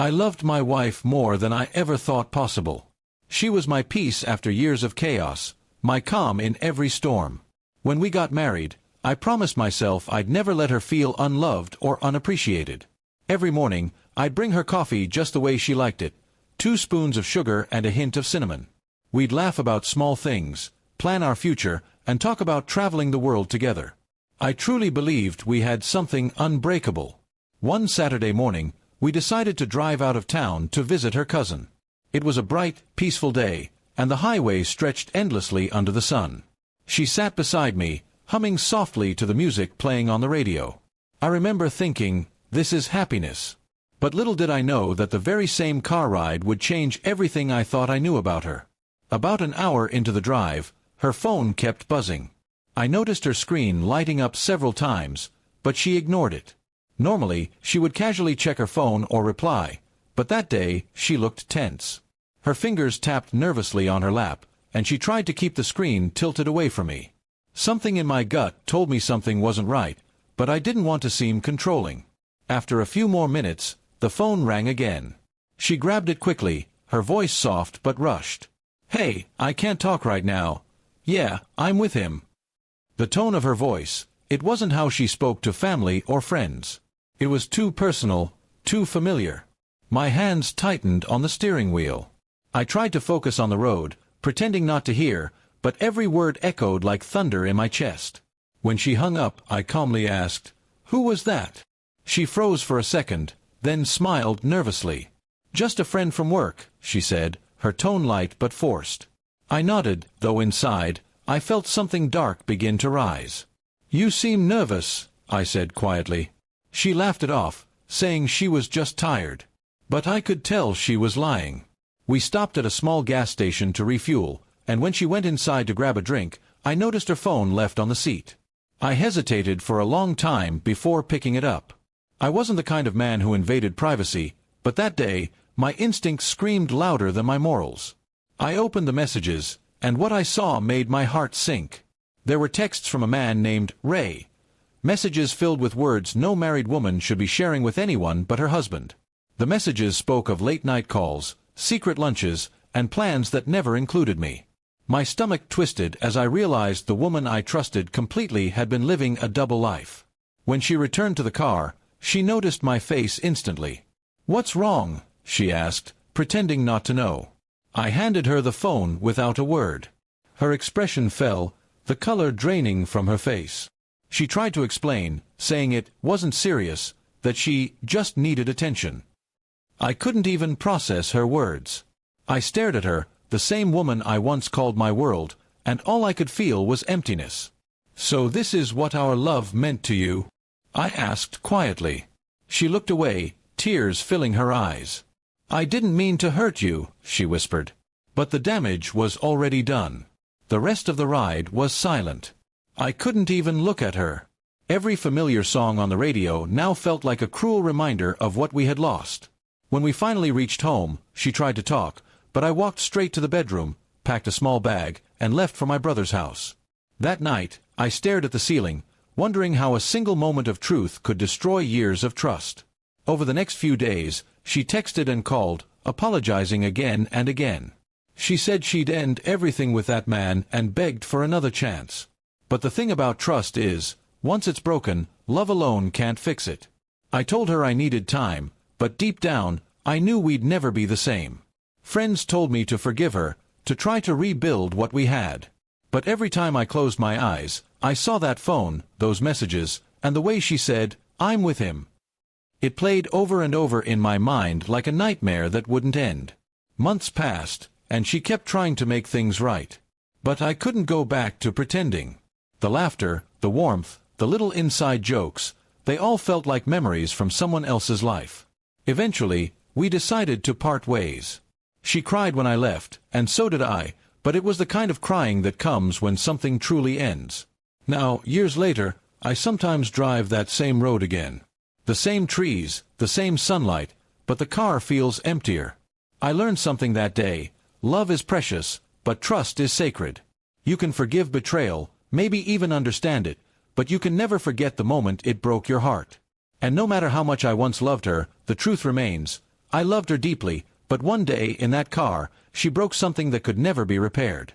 I loved my wife more than I ever thought possible. She was my peace after years of chaos, my calm in every storm. When we got married, I promised myself I'd never let her feel unloved or unappreciated. Every morning, I'd bring her coffee just the way she liked it, 2 spoons of sugar and a hint of cinnamon. We'd laugh about small things, plan our future, and talk about traveling the world together. I truly believed we had something unbreakable. One Saturday morning, we decided to drive out of town to visit her cousin. It was a bright, peaceful day, and the highway stretched endlessly under the sun. She sat beside me, humming softly to the music playing on the radio. I remember thinking, this is happiness. But little did I know that the very same car ride would change everything I thought I knew about her. About an hour into the drive, her phone kept buzzing. I noticed her screen lighting up several times, but she ignored it. Normally, she would casually check her phone or reply, but that day, she looked tense. Her fingers tapped nervously on her lap, and she tried to keep the screen tilted away from me. Something in my gut told me something wasn't right, but I didn't want to seem controlling. After a few more minutes, the phone rang again. She grabbed it quickly, her voice soft but rushed. "Hey, I can't talk right now. Yeah, I'm with him." The tone of her voice, it wasn't how she spoke to family or friends. It was too personal, too familiar. My hands tightened on the steering wheel. I tried to focus on the road, pretending not to hear, but every word echoed like thunder in my chest. When she hung up, I calmly asked, "Who was that?" She froze for a second, then smiled nervously. "Just a friend from work," she said, her tone light but forced. I nodded, though inside, I felt something dark begin to rise. "You seem nervous," I said quietly. She laughed it off, saying she was just tired. But I could tell she was lying. We stopped at a small gas station to refuel, and when she went inside to grab a drink, I noticed her phone left on the seat. I hesitated for a long time before picking it up. I wasn't the kind of man who invaded privacy, but that day, my instincts screamed louder than my morals. I opened the messages, and what I saw made my heart sink. There were texts from a man named Ray. Messages filled with words no married woman should be sharing with anyone but her husband. The messages spoke of late-night calls, secret lunches, and plans that never included me. My stomach twisted as I realized the woman I trusted completely had been living a double life. When she returned to the car, she noticed my face instantly. "What's wrong?" she asked, pretending not to know. I handed her the phone without a word. Her expression fell, the color draining from her face. She tried to explain, saying it wasn't serious, that she just needed attention. I couldn't even process her words. I stared at her, the same woman I once called my world, and all I could feel was emptiness. "So this is what our love meant to you?" I asked quietly. She looked away, tears filling her eyes. "I didn't mean to hurt you," she whispered. But the damage was already done. The rest of the ride was silent. I couldn't even look at her. Every familiar song on the radio now felt like a cruel reminder of what we had lost. When we finally reached home, she tried to talk, but I walked straight to the bedroom, packed a small bag, and left for my brother's house. That night, I stared at the ceiling, wondering how a single moment of truth could destroy years of trust. Over the next few days, she texted and called, apologizing again and again. She said she'd end everything with that man and begged for another chance. But the thing about trust is, once it's broken, love alone can't fix it. I told her I needed time, but deep down, I knew we'd never be the same. Friends told me to forgive her, to try to rebuild what we had. But every time I closed my eyes, I saw that phone, those messages, and the way she said, "I'm with him." It played over and over in my mind like a nightmare that wouldn't end. Months passed, and she kept trying to make things right. But I couldn't go back to pretending. The laughter, the warmth, the little inside jokes, they all felt like memories from someone else's life. Eventually, we decided to part ways. She cried when I left, and so did I, but it was the kind of crying that comes when something truly ends. Now, years later, I sometimes drive that same road again. The same trees, the same sunlight, but the car feels emptier. I learned something that day. Love is precious, but trust is sacred. You can forgive betrayal, maybe even understand it, but you can never forget the moment it broke your heart. And no matter how much I once loved her, the truth remains, I loved her deeply, but one day, in that car, she broke something that could never be repaired.